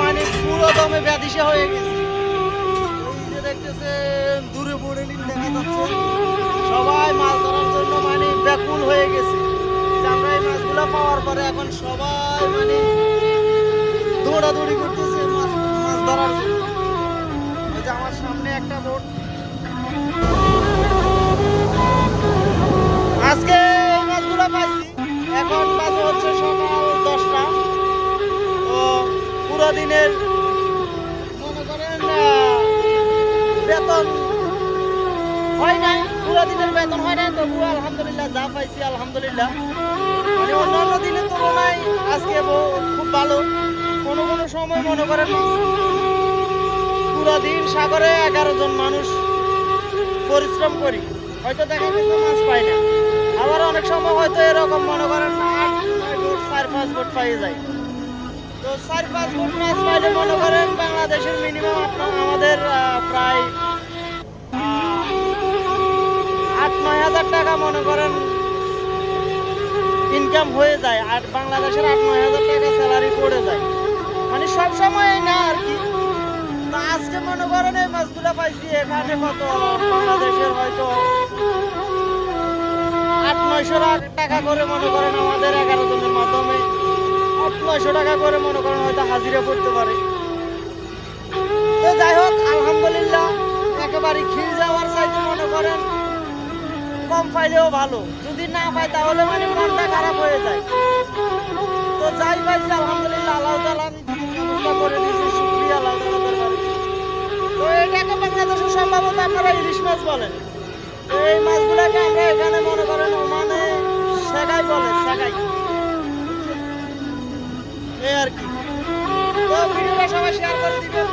মানে পুরো দমে ব্যাধিসা হয়ে গেছে। এই যে দেখতেছেন দূরে বোরেলিন দেখা যাচ্ছে, সবাই মাছ ধরার জন্য মানে ব্যাকুল হয়ে গেছে। যে আমরা এই মাছগুলো পাওয়ার পরে এখন সবাই মানে দৌড়াদৌড়ি করতেছে মাছ মাছ ধরার জন্য। ওই যে আমার সামনে একটা বোট, আজকে এই মাছগুলো পাইছি। এখন বাজে হচ্ছে সকাল 10টা। তো পুরো দিনের মনে করেন বেতন হয় নাই, পুরো দিনের বেতন হয় নাই, তবুও আলহামদুলিল্লাহ যা পাইছি আলহামদুলিল্লাহ। মানে অন্যান্য দিনের তুলনায় আজকে খুব ভালো। কোনো কোনো সময় মনে করেন পুরো দিন সাগরে 11 জন মানুষ পরিশ্রম করি, হয়তো দেখা গেছে মাছ পাই না। আবার অনেক সময় হয়তো এরকম মনে করেন 8-9 বোট 4-5 বোট পাই যায়। তো 4-5 বোট মাছ পাইলে মনে করেন বাংলাদেশের মিনিমাম আমাদের প্রায় 8-9 হাজার টাকা মনে করেন ইনকাম হয়ে যায়। আর বাংলাদেশের 8-9 হাজার টাকা স্যালারি পড়ে যায়, মানে সব সময় না আর কি। তো আজকে মনে করেন এই মাছগুলো পাইছি, এখানে কত বাংলাদেশের হয়তো 800-900 টাকা করে মনে করেন আমাদের 11 জনের মাধ্যমে 800-900 টাকা করে মনে করেন হয়তো হাজিরা করতে পারে। তো যাই হোক আলহামদুলিল্লাহ, একেবারে খিল যাওয়ার চাইতে মনে করেন কম পাইলেও ভালো, যদি না পাই তাহলে মানে মনটা খারাপ হয়ে যায়। তো যাই পাইছি আলহামদুলিল্লাহ, আল্লাহ তাআলা ব্যবস্থা করে দিয়েছে, শুকরিয়া আল্লাহ তাআলার দরবারে। তো এটাকে বাংলাদেশের সম্ভবত আপনারা ইলিশ মাছ বলেন। তো এই মাছগুলোকে আমরা এখানে মনে করেন ওমানে সেগাই বলে, সেগাই, এই আর কি। তো ভিডিওটা সবাই শেয়ার করে দিবেন।